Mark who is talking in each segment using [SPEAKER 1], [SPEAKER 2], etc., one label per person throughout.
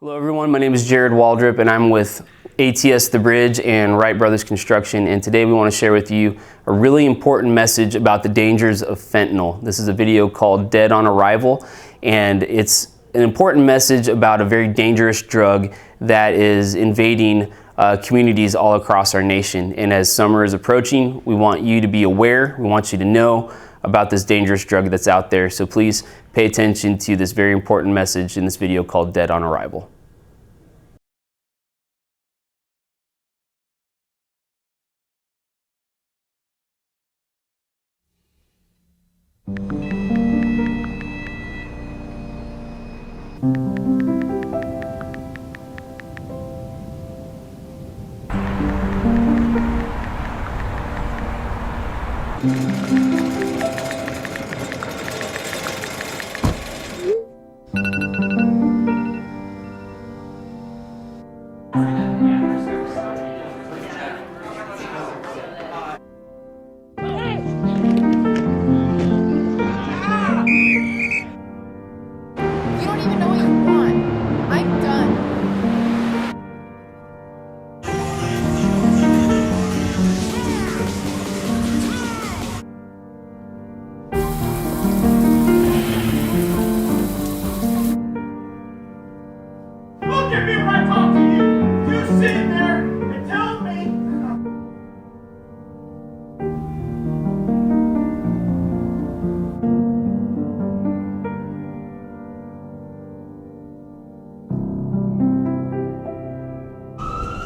[SPEAKER 1] Hello everyone, my name is Jared Waldrop and I'm with ATS The Bridge and Wright Brothers Construction, and today we want to share with you a really important message about the dangers of fentanyl. This is a video called Dead on Arrival, and it's an important message about a very dangerous drug that is invading communities all across our nation. And as summer is approaching, we want you to be aware, we want you to know about this dangerous drug that's out there. So please pay attention to this very important message in this video called Dead on Arrival.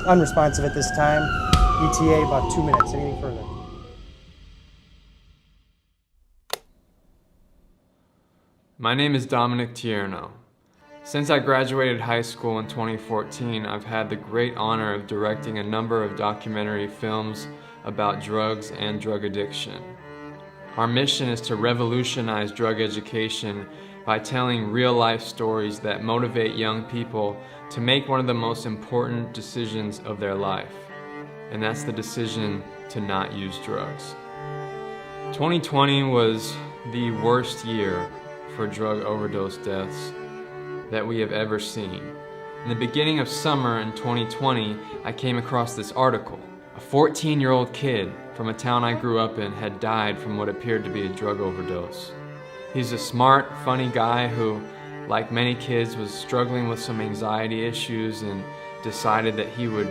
[SPEAKER 2] Unresponsive at this time. ETA about 2 minutes. Anything further?
[SPEAKER 3] My name is Dominic Tierno. Since I graduated high school in 2014, I've had the great honor of directing a number of documentary films about drugs and drug addiction. Our mission is to revolutionize drug education by telling real-life stories that motivate young people to make one of the most important decisions of their life, and that's the decision to not use drugs. 2020 was the worst year for drug overdose deaths that we have ever seen. In the beginning of summer in 2020, I came across this article. A 14-year-old kid from a town I grew up in had died from what appeared to be a drug overdose. He's a smart, funny guy who, like many kids, was struggling with some anxiety issues and decided that he would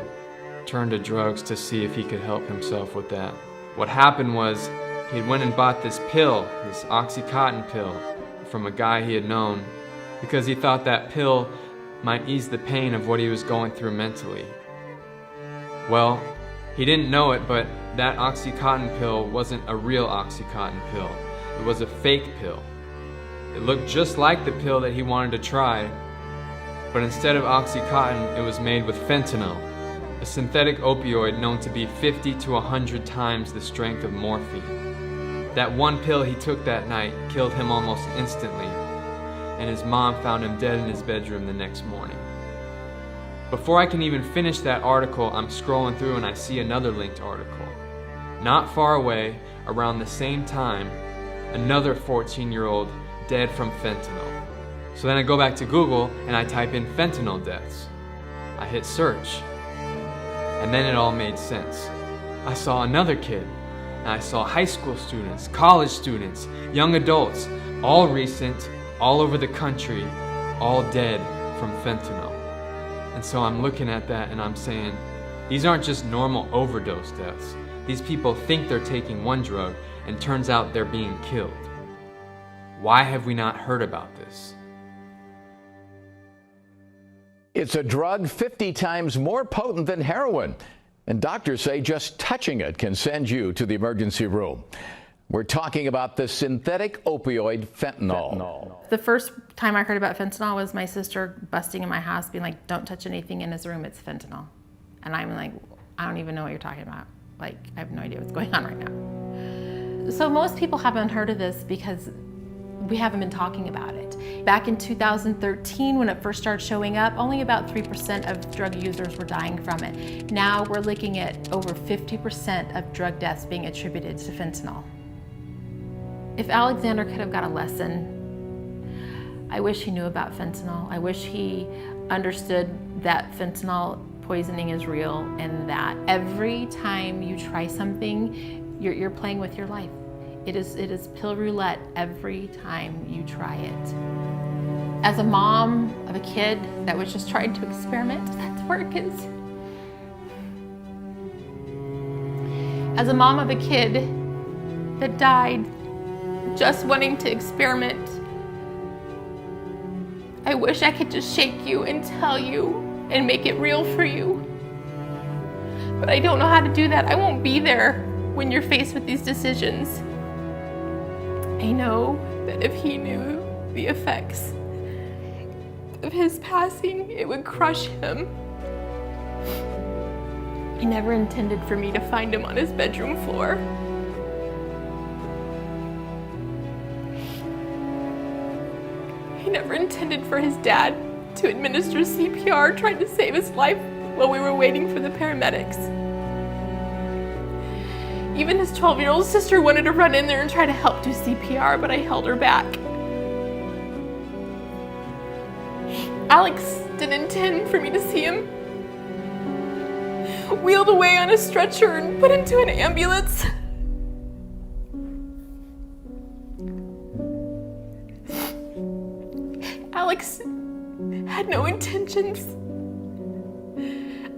[SPEAKER 3] turn to drugs to see if he could help himself with that. What happened was he went and bought this pill, this Oxycontin pill, from a guy he had known because he thought that pill might ease the pain of what he was going through mentally. Well, he didn't know it, but that Oxycontin pill wasn't a real Oxycontin pill. It was a fake pill. It looked just like the pill that he wanted to try, but instead of Oxycontin, it was made with fentanyl, a synthetic opioid known to be 50 to 100 times the strength of morphine. That one pill he took that night killed him almost instantly, and his mom found him dead in his bedroom the next morning. Before I can even finish that article, I'm scrolling through and I see another linked article. Not far away, around the same time, another 14-year-old dead from fentanyl. So then I go back to Google and I type in fentanyl deaths. I hit search, and then it all made sense. I saw another kid, and I saw high school students, college students, young adults, all recent, all over the country, all dead from fentanyl. And so I'm looking at that and I'm saying, these aren't just normal overdose deaths. These people think they're taking one drug and turns out they're being killed. Why have we not heard about this?
[SPEAKER 4] It's a drug 50 times more potent than heroin, and doctors say just touching it can send you to the emergency room. We're talking about the synthetic opioid fentanyl.
[SPEAKER 5] The first time I heard about fentanyl was my sister busting in my house being like, don't touch anything in his room, it's fentanyl. And I'm like, I don't even know what you're talking about. Like, I have no idea what's going on right now. So most people haven't heard of this because we haven't been talking about it. Back in 2013, when it first started showing up, only about 3% of drug users were dying from it. Now we're looking at over 50% of drug deaths being attributed to fentanyl. If Alexander could have got a lesson, I wish he knew about fentanyl. I wish he understood that fentanyl poisoning is real, and that every time you try something, you're playing with your life. It is pill roulette every time you try it. As a mom of a kid that was just trying to experiment, that's where it is. As a mom of a kid that died just wanting to experiment, I wish I could just shake you and tell you and make it real for you. But I don't know how to do that. I won't be there when you're faced with these decisions. I know that if he knew the effects of his passing, it would crush him. He never intended for me to find him on his bedroom floor. He never intended for his dad to administer CPR, trying to save his life while we were waiting for the paramedics. Even his 12-year-old sister wanted to run in there and try to help do CPR, but I held her back. Alex didn't intend for me to see him wheeled away on a stretcher and put into an ambulance. Alex had no intentions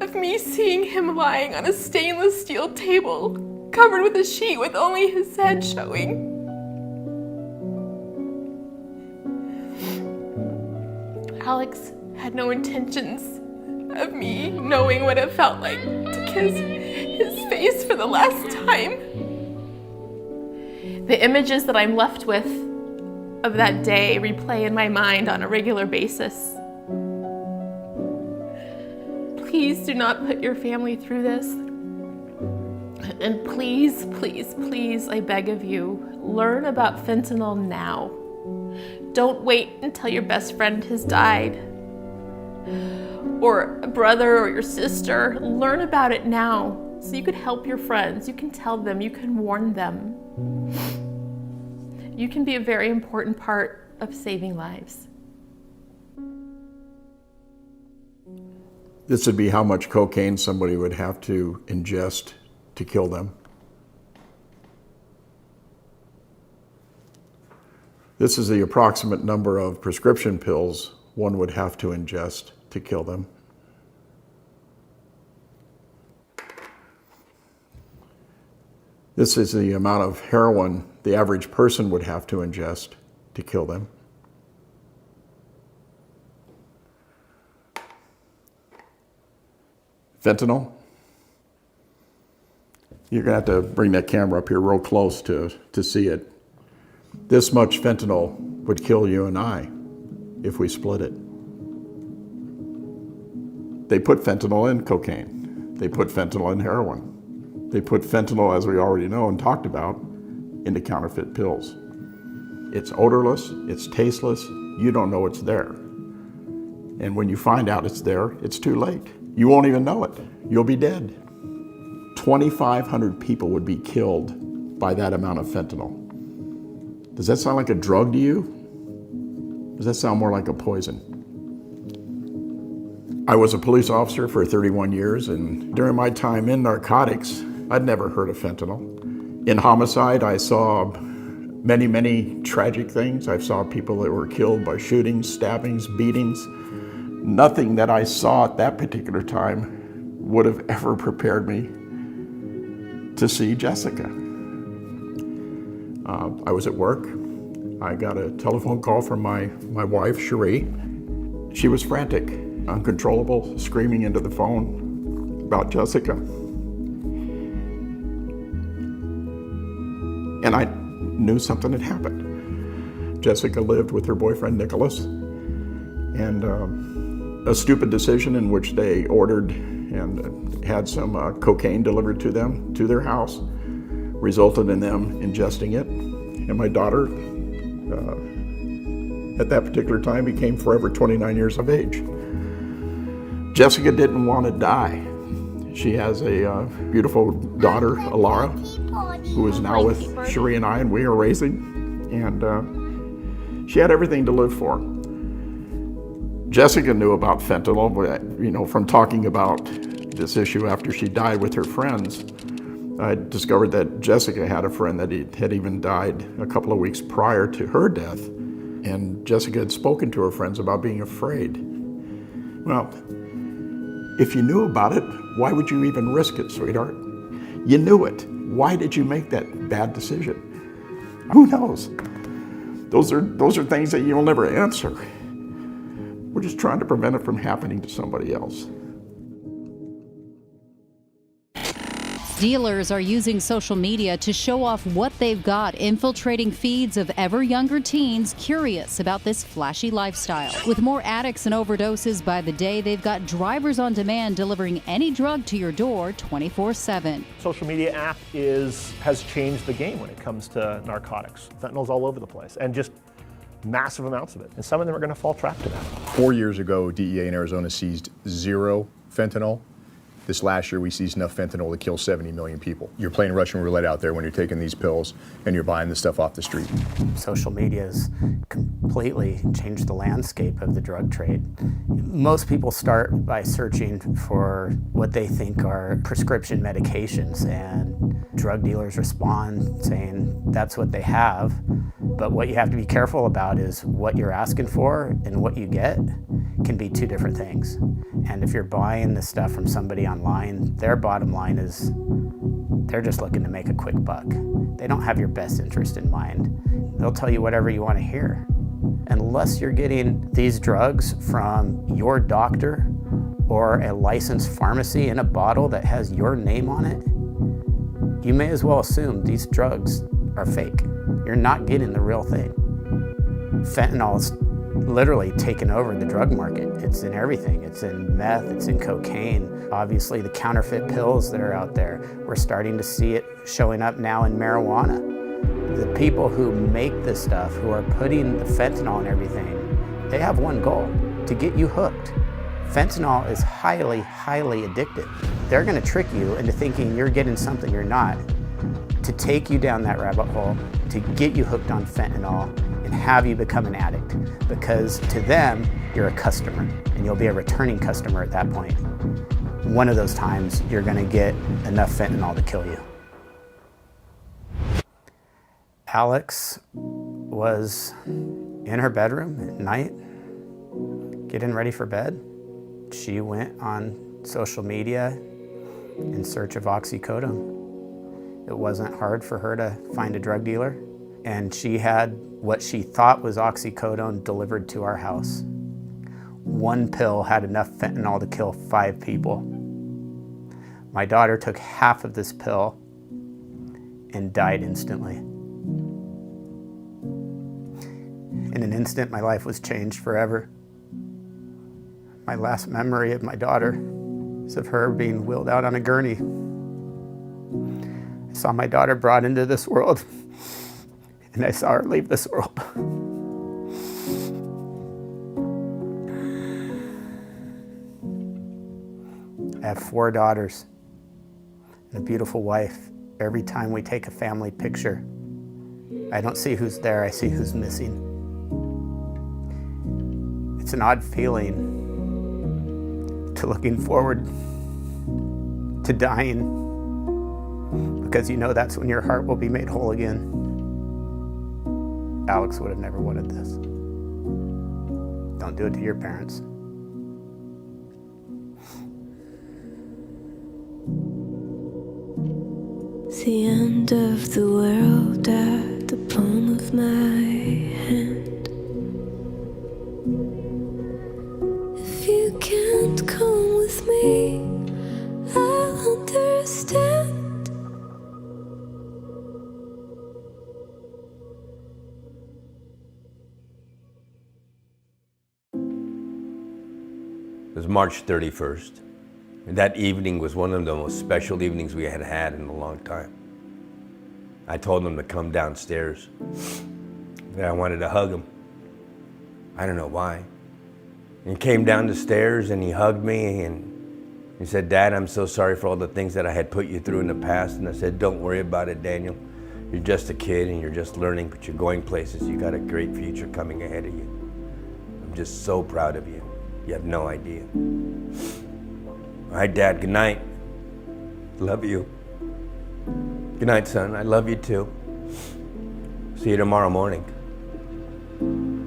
[SPEAKER 5] of me seeing him lying on a stainless steel table covered with a sheet with only his head showing. Alex had no intentions of me knowing what it felt like to kiss his face for the last time. The images that I'm left with of that day replay in my mind on a regular basis. Please do not put your family through this. And please, please, please, I beg of you, learn about fentanyl now. Don't wait until your best friend has died, or a brother or your sister. Learn about it now so you can help your friends. You can tell them, you can warn them. You can be a very important part of saving lives.
[SPEAKER 6] This would be how much cocaine somebody would have to ingest to kill them. This is the approximate number of prescription pills one would have to ingest to kill them. This is the amount of heroin the average person would have to ingest to kill them. Fentanyl. You're going to have to bring that camera up here real close to see it. This much fentanyl would kill you and I if we split it. They put fentanyl in cocaine. They put fentanyl in heroin. They put fentanyl, as we already know and talked about, into counterfeit pills. It's odorless, it's tasteless, you don't know it's there. And when you find out it's there, it's too late. You won't even know it. You'll be dead. 2,500 people would be killed by that amount of fentanyl. Does that sound like a drug to you? Does that sound more like a poison? I was a police officer for 31 years, and during my time in narcotics, I'd never heard of fentanyl. In homicide, I saw many, many tragic things. I saw people that were killed by shootings, stabbings, beatings. Nothing that I saw at that particular time would have ever prepared me to see Jessica. I was at work. I got a telephone call from my wife, Cherie. She was frantic, uncontrollable, screaming into the phone about Jessica. And I knew something had happened. Jessica lived with her boyfriend, Nicholas, and a stupid decision in which they ordered and had some cocaine delivered to them, to their house, resulted in them ingesting it. And my daughter, at that particular time, became forever 29 years of age. Jessica didn't want to die. She has a beautiful daughter, Alara, who is now with Cherie and I, and we are raising. And she had everything to live for. Jessica knew about fentanyl, from talking about this issue after she died with her friends. I discovered that Jessica had a friend that had even died a couple of weeks prior to her death, and Jessica had spoken to her friends about being afraid. Well, if you knew about it, why would you even risk it, sweetheart? You knew it. Why did you make that bad decision? Who knows? Those are things that you'll never answer. We're just trying to prevent it from happening to somebody else.
[SPEAKER 7] Dealers are using social media to show off what they've got, infiltrating feeds of ever younger teens curious about this flashy lifestyle. With more addicts and overdoses by the day, they've got drivers on demand delivering any drug to your door 24/7.
[SPEAKER 8] Social media app has changed the game when it comes to narcotics. Fentanyl's all over the place, and just massive amounts of it. And some of them are going to fall trap to that.
[SPEAKER 9] 4 years ago, DEA in Arizona seized 0 fentanyl. This last year, we seized enough fentanyl to kill 70 million people. You're playing Russian roulette out there when you're taking these pills and you're buying this stuff off the street.
[SPEAKER 10] Social media has completely changed the landscape of the drug trade. Most people start by searching for what they think are prescription medications, and drug dealers respond saying that's what they have. But what you have to be careful about is what you're asking for and what you get can be two different things. And if you're buying the stuff from somebody online, their bottom line is they're just looking to make a quick buck. They don't have your best interest in mind. They'll tell you whatever you want to hear. Unless you're getting these drugs from your doctor or a licensed pharmacy in a bottle that has your name on it, you may as well assume these drugs are fake. You're not getting the real thing. Fentanyl's literally taken over the drug market. It's in everything. It's in meth, it's in cocaine. Obviously the counterfeit pills that are out there, we're starting to see it showing up now in marijuana. The people who make this stuff, who are putting the fentanyl in everything, they have one goal: to get you hooked. Fentanyl is highly, highly addictive. They're gonna trick you into thinking you're getting something you're not, to take you down that rabbit hole, to get you hooked on fentanyl and have you become an addict. Because to them, you're a customer, and you'll be a returning customer at that point. One of those times, you're gonna get enough fentanyl to kill you. Alex was in her bedroom at night, getting ready for bed. She went on social media in search of oxycodone. It wasn't hard for her to find a drug dealer, and she had what she thought was oxycodone delivered to our house. One pill had enough fentanyl to kill 5 people. My daughter took half of this pill and died instantly. In an instant, my life was changed forever. My last memory of my daughter is of her being wheeled out on a gurney. I saw my daughter brought into this world, and I saw her leave this world. I have 4 daughters and a beautiful wife. Every time we take a family picture, I don't see who's there, I see who's missing. It's an odd feeling to looking forward to dying, because you know that's when your heart will be made whole again. Alex would have never wanted this. Don't do it to your parents.
[SPEAKER 11] It's the end of the world at the palm of my hand. If you can't come with me, I'll understand.
[SPEAKER 12] It was March 31st. And that evening was one of the most special evenings we had had in a long time. I told him to come downstairs. I wanted to hug him. I don't know why. And he came down the stairs and he hugged me and he said, "Dad, I'm so sorry for all the things that I had put you through in the past." And I said, "Don't worry about it, Daniel. You're just a kid and you're just learning, but you're going places. You got a great future coming ahead of you. I'm just so proud of you." You have no idea. All right, Dad, good night. Love you. Good night, son. I love you too. See you tomorrow morning.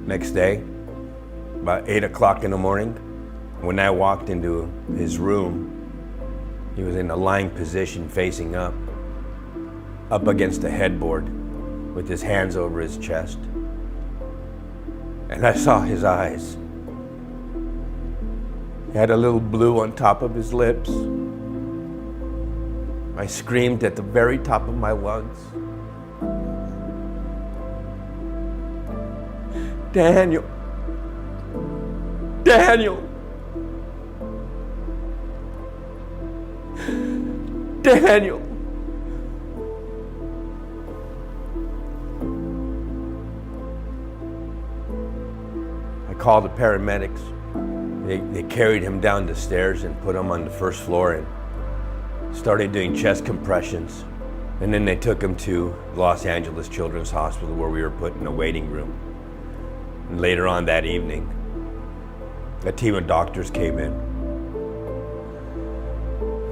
[SPEAKER 12] Next day, about 8 o'clock in the morning, when I walked into his room, he was in a lying position facing up against the headboard with his hands over his chest. And I saw his eyes. He had a little blue on top of his lips. I screamed at the very top of my lungs. Daniel! Daniel! Daniel! I called the paramedics. They carried him down the stairs and put him on the first floor and started doing chest compressions. And then they took him to Los Angeles Children's Hospital, where we were put in a waiting room. And later on that evening, a team of doctors came in.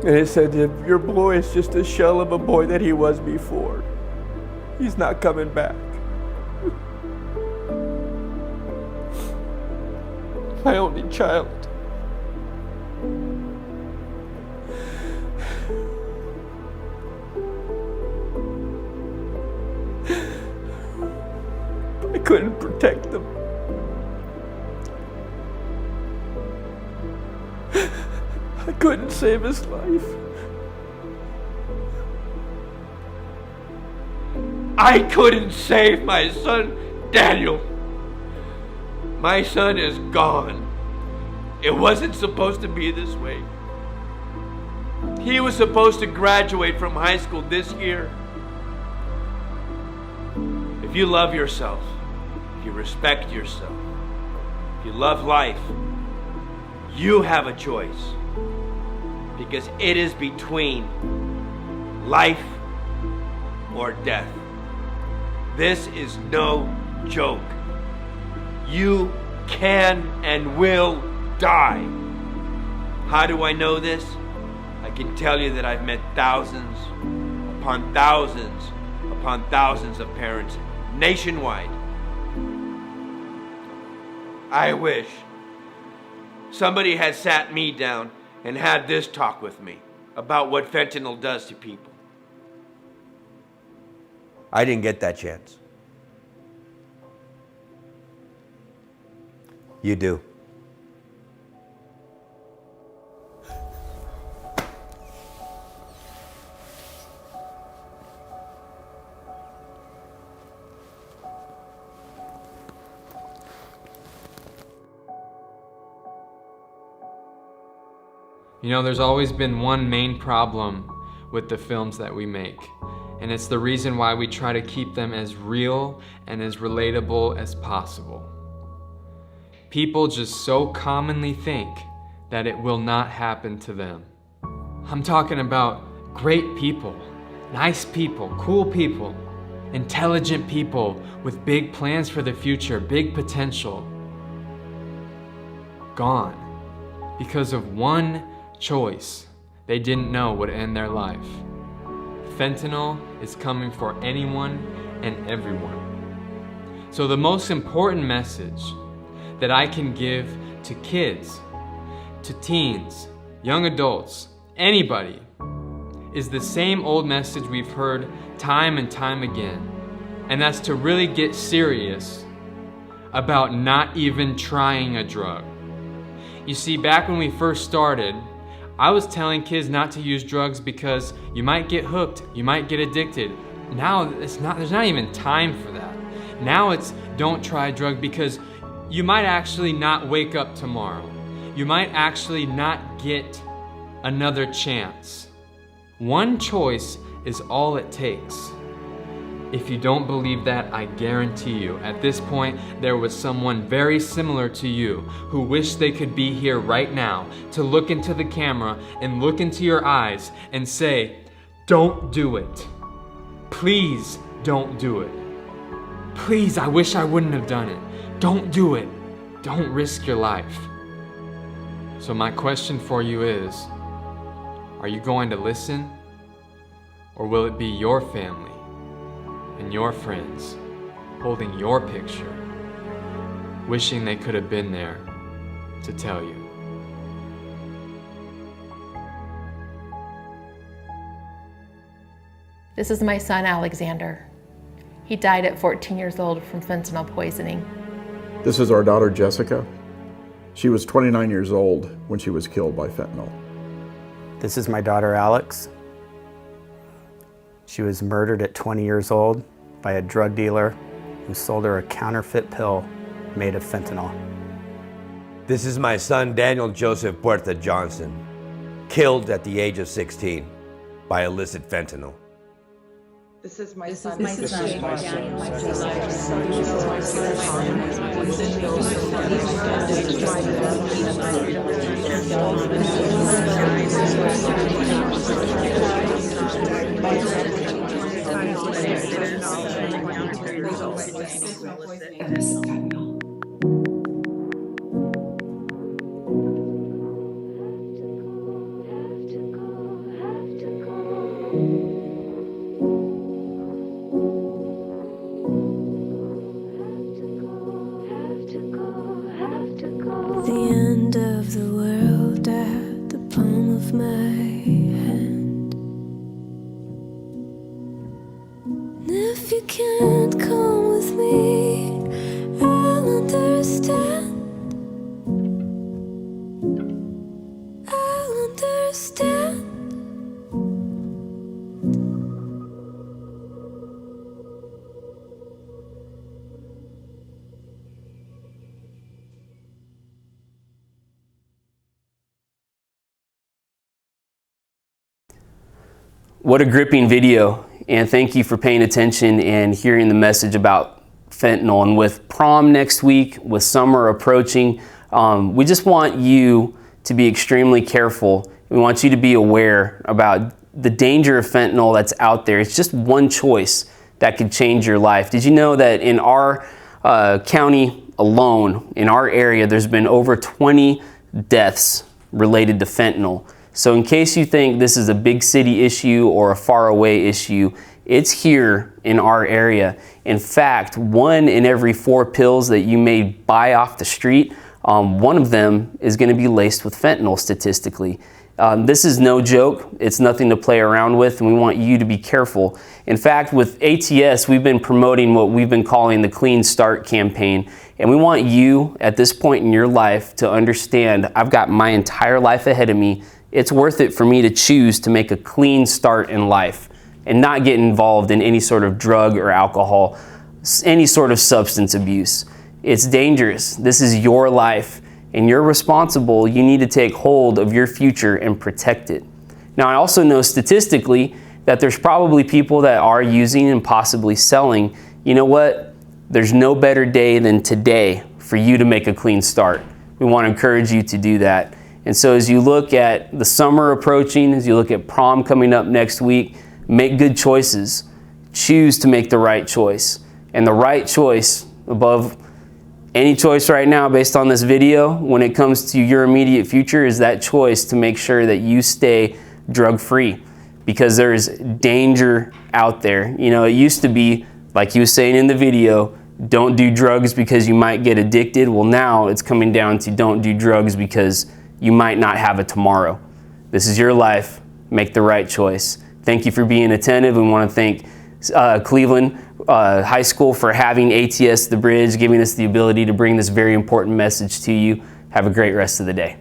[SPEAKER 12] And they said, your boy is just a shell of a boy that he was before. He's not coming back. My only child. I couldn't protect them. I couldn't save his life. I couldn't save my son, Daniel. My son is gone. It wasn't supposed to be this way. He was supposed to graduate from high school this year. If you love yourself, if you respect yourself, if you love life, you have a choice. Because it is between life or death. This is no joke. You can and will die. How do I know this? I can tell you that I've met thousands upon thousands upon thousands of parents nationwide. I wish somebody had sat me down and had this talk with me about what fentanyl does to people. I didn't get that chance. You do.
[SPEAKER 3] You know, there's always been one main problem with the films that we make, and it's the reason why we try to keep them as real and as relatable as possible. People just so commonly think that it will not happen to them. I'm talking about great people, nice people, cool people, intelligent people with big plans for the future, big potential. Gone because of one choice they didn't know would end their life. Fentanyl is coming for anyone and everyone. So the most important message that I can give to kids, to teens, young adults, anybody, is the same old message we've heard time and time again. And that's to really get serious about not even trying a drug. You see, back when we first started, I was telling kids not to use drugs because you might get hooked, you might get addicted. Now there's not even time for that. Now it's don't try a drug because you might actually not wake up tomorrow. You might actually not get another chance. One choice is all it takes. If you don't believe that, I guarantee you, at this point, there was someone very similar to you who wished they could be here right now to look into the camera and look into your eyes and say, don't do it. Please don't do it. Please, I wish I wouldn't have done it. Don't do it. Don't risk your life. So my question for you is, are you going to listen? Or will it be your family and your friends holding your picture, wishing they could have been there to tell you?
[SPEAKER 5] This is my son, Alexander. He died at 14 years old from fentanyl poisoning.
[SPEAKER 6] This is our daughter, Jessica. She was 29 years old when she was killed by fentanyl.
[SPEAKER 10] This is my daughter, Alex. She was murdered at 20 years old by a drug dealer who sold her a counterfeit pill made of fentanyl.
[SPEAKER 12] This is my son, Daniel Joseph Puerta Johnson, killed at the age of 16 by illicit fentanyl.
[SPEAKER 13] This is my son.
[SPEAKER 11] The end of the world at the palm of my hand. And if you can't come with me, I'll understand. I'll understand.
[SPEAKER 1] What a gripping video, and thank you for paying attention and hearing the message about fentanyl. And with prom next week, with summer approaching, we just want you to be extremely careful. We want you to be aware about the danger of fentanyl that's out there. It's just one choice that could change your life. Did you know that in our county alone, in our area, there's been over 20 deaths related to fentanyl? So in case you think this is a big city issue or a faraway issue, it's here in our area. In fact, 1 in every 4 pills that you may buy off the street, one of them is going to be laced with fentanyl statistically. This is no joke. It's nothing to play around with, and we want you to be careful. In fact, with ATS, we've been promoting what we've been calling the Clean Start campaign, and we want you at this point in your life to understand, I've got my entire life ahead of me. It's worth it for me to choose to make a clean start in life and not get involved in any sort of drug or alcohol, any sort of substance abuse. It's dangerous. This is your life, and you're responsible. You need to take hold of your future and protect it. Now, I also know statistically that there's probably people that are using and possibly selling. You know what? There's no better day than today for you to make a clean start. We want to encourage you to do that. And so as you look at the summer approaching, as you look at prom coming up next week, make good choices. Choose to make the right choice. And the right choice above any choice right now based on this video when it comes to your immediate future is that choice to make sure that you stay drug-free, because there's danger out there. You know, it used to be, like you were saying in the video, don't do drugs because you might get addicted. Well, now it's coming down to don't do drugs because you might not have a tomorrow. This is your life. Make the right choice. Thank you for being attentive. We want to thank Cleveland High School for having ATS The Bridge, giving us the ability to bring this very important message to you. Have a great rest of the day.